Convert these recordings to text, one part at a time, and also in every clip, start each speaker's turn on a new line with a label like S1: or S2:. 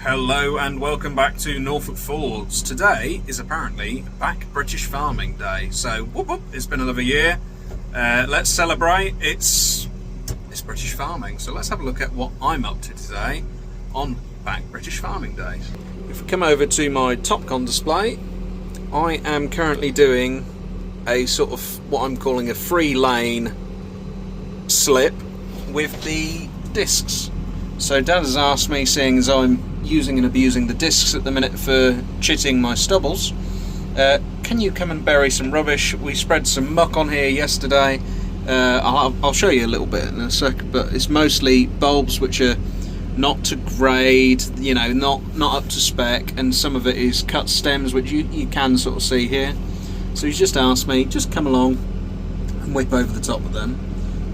S1: Hello and welcome back to NorfolkFords. Today is apparently Back British Farming Day, so whoop whoop, it's been another year. Let's celebrate. It's British farming, so let's have a look at what I'm up to today on Back British Farming Day. If we come over to my TopCon display, I am currently doing a sort of what I'm calling a free lane slip with the discs. So Dad has asked me, seeing as I'm using and abusing the discs at the minute for chitting my stubbles, can you come and bury some rubbish? We spread some muck on here yesterday. I'll show you a little bit in a sec, but it's mostly bulbs which are not to grade, you know, not up to spec, and some of it is cut stems which you can sort of see here. So he's just asked me, just come along and whip over the top of them.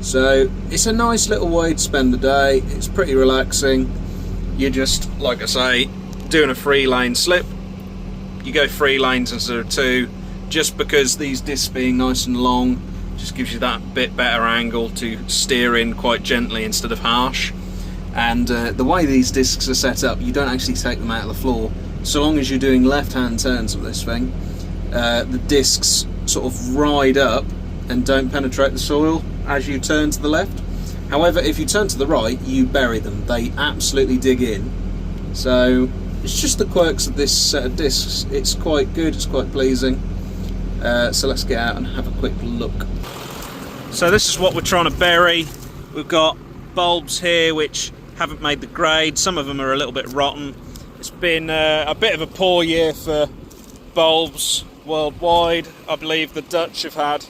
S1: So it's a nice little way to spend the day. It's pretty relaxing. You're just, like I say, doing a free lane slip. You go 3 lanes instead of 2, just because these discs being nice and long just gives you that bit better angle to steer in quite gently instead of harsh. And the way these discs are set up, you don't actually take them out of the floor. So long as you're doing left-hand turns of this thing, the discs sort of ride up and don't penetrate the soil as you turn to the left. However, if you turn to the right, you bury them. They absolutely dig in. So it's just the quirks of this set of discs. It's quite good, it's quite pleasing. So let's get out and have a quick look. So this is what we're trying to bury. We've got bulbs here which haven't made the grade. Some of them are a little bit rotten. It's been a bit of a poor year for bulbs worldwide. I believe the Dutch have had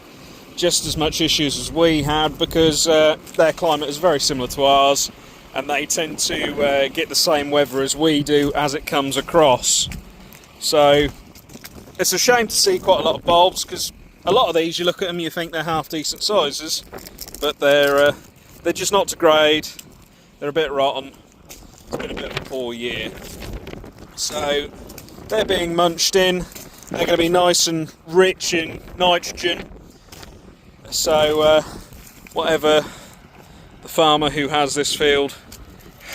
S1: just as much issues as we had, because their climate is very similar to ours and they tend to get the same weather as we do as it comes across. So it's a shame to see quite a lot of bulbs, because a lot of these, you look at them, you think they're half decent sizes, but they're just not to grade. They're a bit rotten. It's been a bit of a poor year. So they're being munched in. They're going to be nice and rich in nitrogen. So whatever the farmer who has this field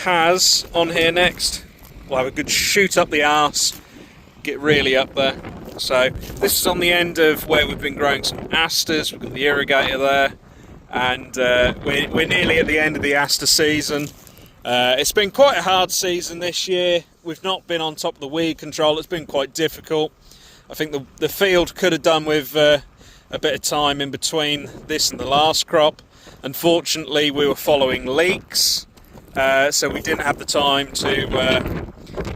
S1: has on here next, we'll have a good shoot up the arse, get really up there. So this is on the end of where we've been growing some asters. We've got the irrigator there, and we're nearly at the end of the aster season. It's been quite a hard season this year. We've not been on top of the weed control. It's been quite difficult. I think the field could have done with a bit of time in between this and the last crop. Unfortunately, we were following leaks, so we didn't have the time to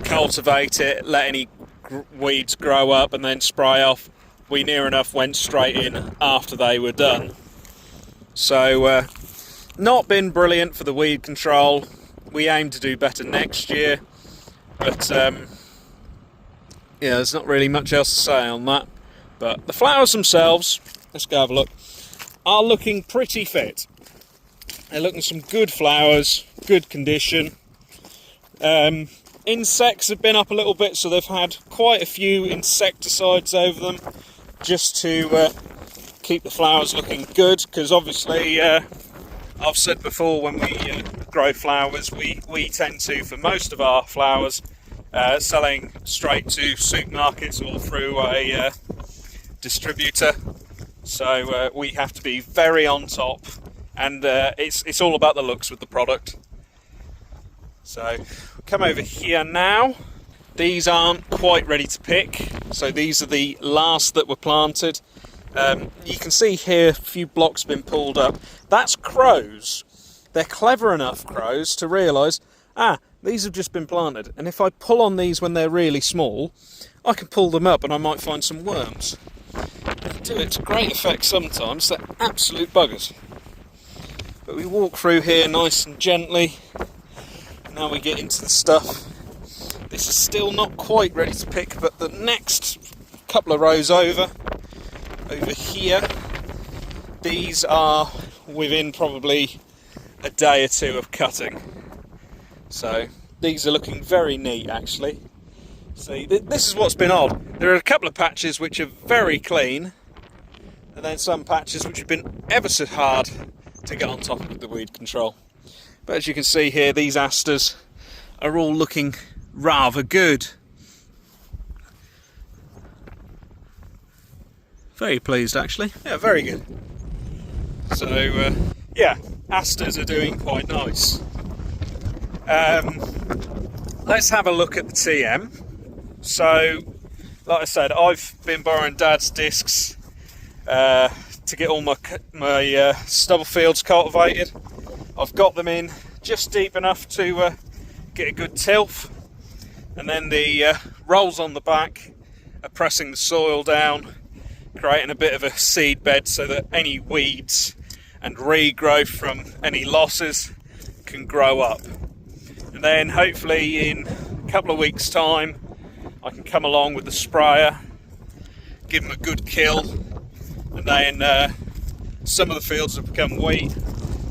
S1: cultivate it, let any weeds grow up and then spray off. We near enough went straight in after they were done. So not been brilliant for the weed control. We aim to do better next year, but yeah, there's not really much else to say on that. But the flowers themselves, let's go have a look, are looking pretty fit. They're looking some good flowers, good condition. Insects have been up a little bit, so they've had quite a few insecticides over them, just to keep the flowers looking good, because obviously, I've said before, when we grow flowers, we tend to, for most of our flowers, selling straight to supermarkets or through a distributor, so we have to be very on top, and it's all about the looks with the product. So come over here now. These aren't quite ready to pick, so these are the last that were planted. You can see here a few blocks have been pulled up. That's crows. They're clever enough, crows, to realise, these have just been planted, and if I pull on these when they're really small, I can pull them up and I might find some worms. They do it to great effect sometimes. They're absolute buggers. But we walk through here nice and gently. Now we get into the stuff. This is still not quite ready to pick, but the next couple of rows over here, these are within probably a day or two of cutting. So these are looking very neat, actually. See, this is what's been odd. There are a couple of patches which are very clean, and then some patches which have been ever so hard to get on top of the weed control. But as you can see here, these asters are all looking rather good. Very pleased actually. Yeah, very good. So yeah, asters are doing quite nice. Let's have a look at the TM. So, like I said, I've been borrowing Dad's discs to get all my stubble fields cultivated. I've got them in just deep enough to get a good tilth, and then the rolls on the back are pressing the soil down, creating a bit of a seed bed so that any weeds and regrowth from any losses can grow up. And then hopefully in a couple of weeks' time I can come along with the sprayer, give them a good kill, and then some of the fields have become wheat,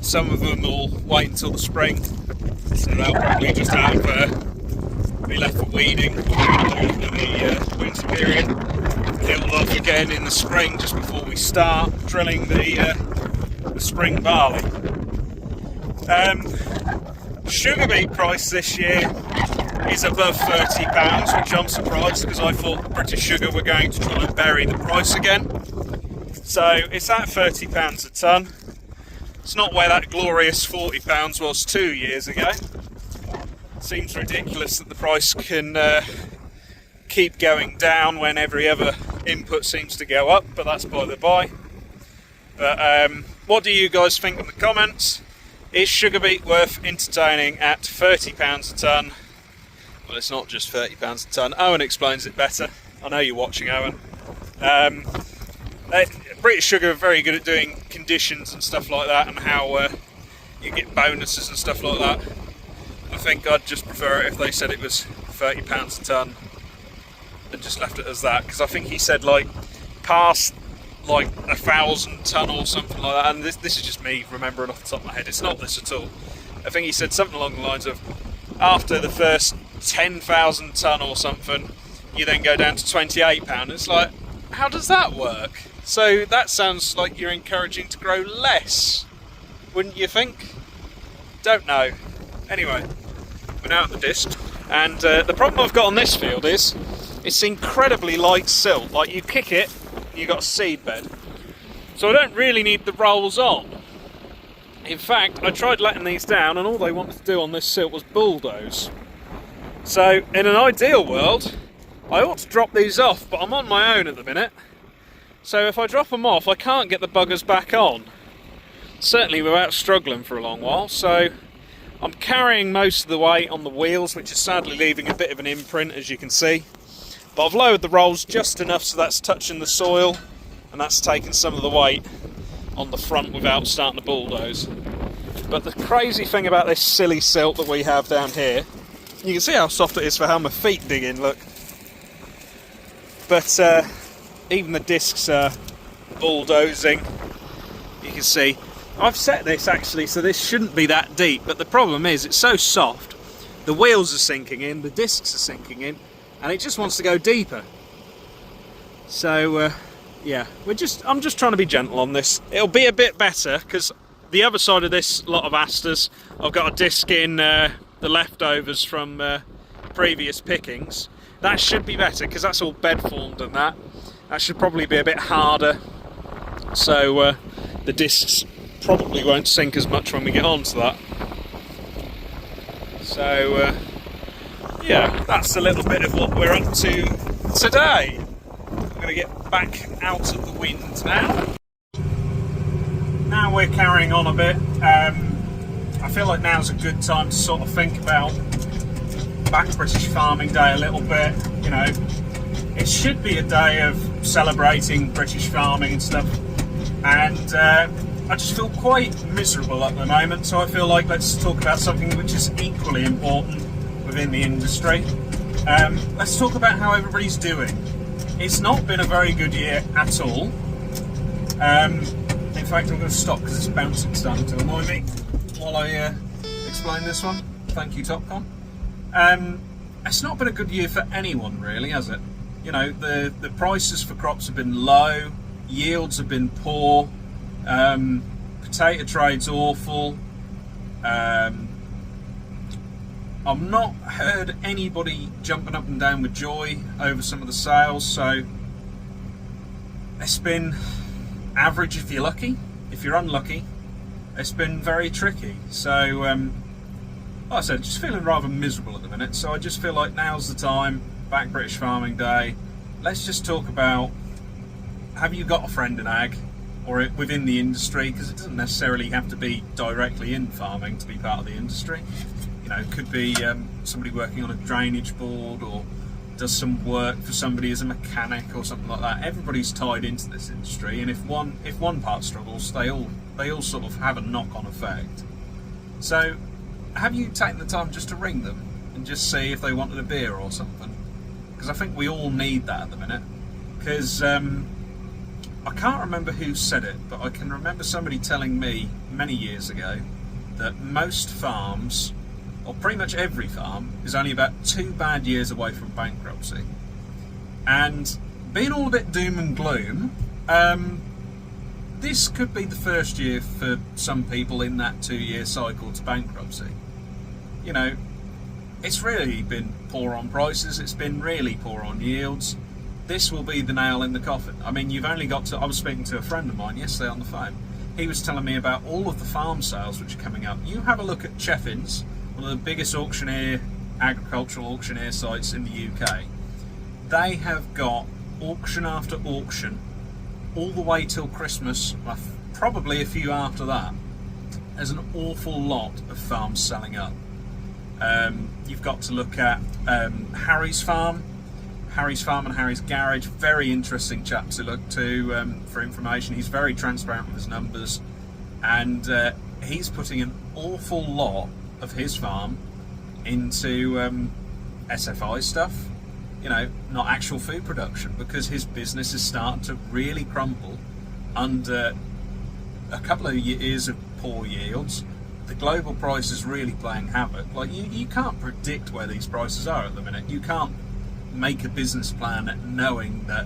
S1: some of them will wait until the spring, so they'll probably just be left for weeding in the winter period, killed off again in the spring just before we start drilling the spring barley. Sugar beet price this year is above £30, which I'm surprised because I thought British Sugar were going to try and bury the price again. So it's at £30 a tonne. It's not where that glorious £40 was 2 years ago. Seems ridiculous that the price can keep going down when every other input seems to go up, but that's by the by. But what do you guys think in the comments? Is sugar beet worth entertaining at £30 a tonne? Well, it's not just £30 a tonne. Owen explains it better. I know you're watching, Owen. British Sugar are very good at doing conditions and stuff like that, and how you get bonuses and stuff like that. I think I'd just prefer it if they said it was £30 a tonne and just left it as that, because I think he said like past like 1,000 tonne or something like that, and this is just me remembering off the top of my head. It's not this at all. I think he said something along the lines of after the first 10,000 tonne or something, you then go down to £28. It's like, how does that work? So that sounds like you're encouraging to grow less, wouldn't you think? Don't know. Anyway, we're now at the disc, and the problem I've got on this field is it's incredibly light silt. Like, you kick it, you got a seed bed, so I don't really need the rolls on. In fact, I tried letting these down and all they wanted to do on this silt was bulldoze. So in an ideal world I ought to drop these off, but I'm on my own at the minute, so if I drop them off I can't get the buggers back on, certainly without struggling for a long while. So I'm carrying most of the weight on the wheels, which is sadly leaving a bit of an imprint, as you can see. But I've lowered the rolls just enough so that's touching the soil, and that's taking some of the weight on the front without starting to bulldoze. But the crazy thing about this silly silt that we have down here, you can see how soft it is for how my feet dig in, look. But even the discs are bulldozing. You can see I've set this actually so this shouldn't be that deep, but the problem is it's so soft, the wheels are sinking in, the discs are sinking in, and it just wants to go deeper. So yeah, I'm just trying to be gentle on this. It'll be a bit better because the other side of this lot of asters, I've got a disc in the leftovers from previous pickings. That should be better because that's all bed formed, and that should probably be a bit harder, so the discs probably won't sink as much when we get onto that. So yeah, that's a little bit of what we're up to today. I'm going to get back out of the wind now. Now we're carrying on a bit. I feel like now's a good time to sort of think about Back British Farming Day a little bit. You know, it should be a day of celebrating British farming and stuff, and I just feel quite miserable at the moment, so I feel like let's talk about something which is equally important within the industry. Let's talk about how everybody's doing. It's not been a very good year at all. In fact, I'm going to stop because it's bouncing starting to annoy me while I explain this one. Thank you, Topcon. It's not been a good year for anyone really, has it? You know, the prices for crops have been low, yields have been poor, potato trade's awful, I've not heard anybody jumping up and down with joy over some of the sales, so it's been average if you're lucky. If you're unlucky, it's been very tricky. So, like I said, just feeling rather miserable at the minute, so I just feel like now's the time, Back British Farming Day. Let's just talk about, have you got a friend in ag, or within the industry, because it doesn't necessarily have to be directly in farming to be part of the industry. You know, it could be somebody working on a drainage board, or does some work for somebody as a mechanic or something like that. Everybody's tied into this industry, and if one part struggles, they all sort of have a knock-on effect. So, have you taken the time just to ring them and just see if they wanted a beer or something? Because I think we all need that at the minute. Because I can't remember who said it, but I can remember somebody telling me many years ago that most farms, or pretty much every farm, is only about 2 bad years away from bankruptcy. And being all a bit doom and gloom, this could be the first year for some people in that 2-year cycle to bankruptcy. You know, it's really been poor on prices, it's been really poor on yields. This will be the nail in the coffin. I mean, you've only got to... I was speaking to a friend of mine yesterday on the phone. He was telling me about all of the farm sales which are coming up. You have a look at Cheffins, one of the biggest agricultural auctioneer sites in the UK. They have got auction after auction all the way till Christmas, probably a few after that. There's an awful lot of farms selling up. You've got to look at Harry's Farm and Harry's Garage. Very interesting chap to look to for information. He's very transparent with his numbers, and he's putting an awful lot of his farm into SFI stuff, you know, not actual food production, because his business is starting to really crumble under a couple of years of poor yields. The global price is really playing havoc. Like, you can't predict where these prices are at the minute. You can't make a business plan knowing that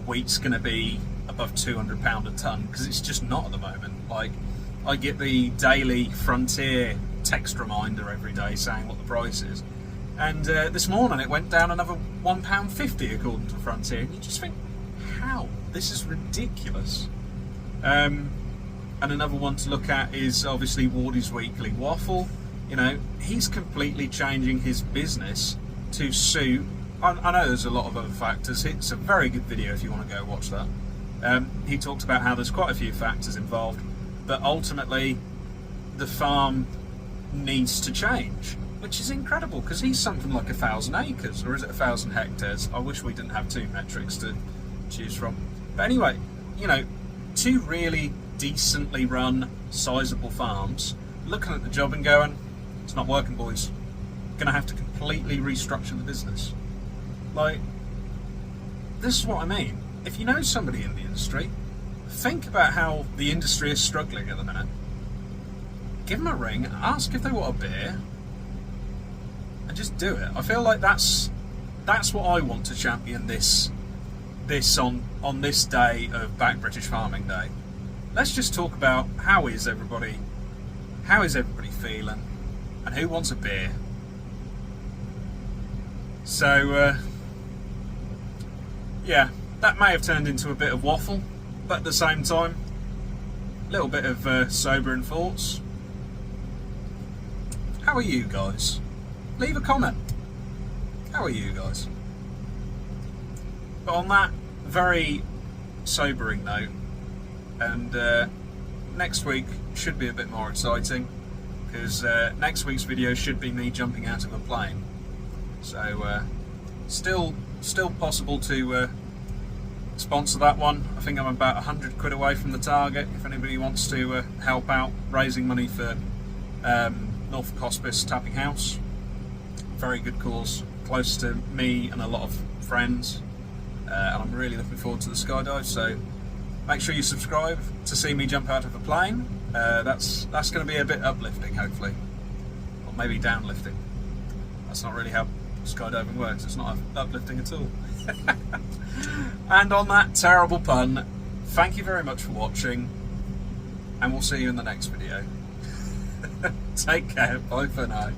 S1: wheat's going to be above £200 a tonne, because it's just not at the moment. Like, I get the daily Frontier text reminder every day saying what the price is, and this morning it went down another £1.50 according to Frontier, and you just think, how? This is ridiculous. And another one to look at is obviously Wardy's Weekly Waffle. You know, he's completely changing his business to suit... I know there's a lot of other factors. It's a very good video if you want to go watch that. He talked about how there's quite a few factors involved, but ultimately the farm needs to change, which is incredible, because he's something like 1,000 acres, or is it 1,000 hectares? I wish we didn't have 2 metrics to choose from. But anyway, you know, 2 really decently run, sizable farms, looking at the job and going, it's not working, boys. Gonna have to completely restructure the business. Like, this is what I mean. If you know somebody in the industry, think about how the industry is struggling at the minute. Give them a ring, ask if they want a beer, and just do it. I feel like that's what I want to champion this on this day of Back British Farming Day. Let's just talk about how is everybody feeling, and who wants a beer. So yeah, that may have turned into a bit of waffle, but at the same time, a little bit of sobering thoughts. How are you guys? Leave a comment. How are you guys? But on that very sobering note, and next week should be a bit more exciting, because next week's video should be me jumping out of a plane. So still possible to sponsor that one. I think I'm about 100 quid away from the target. If anybody wants to help out raising money for Norfolk Hospice Tapping House, very good cause, close to me and a lot of friends, and I'm really looking forward to the skydive. So make sure you subscribe to see me jump out of a plane. That's going to be a bit uplifting, hopefully, or maybe downlifting. That's not really how skydiving works. It's not uplifting at all. And on that terrible pun, thank you very much for watching, and we'll see you in the next video. Take care. Bye for now.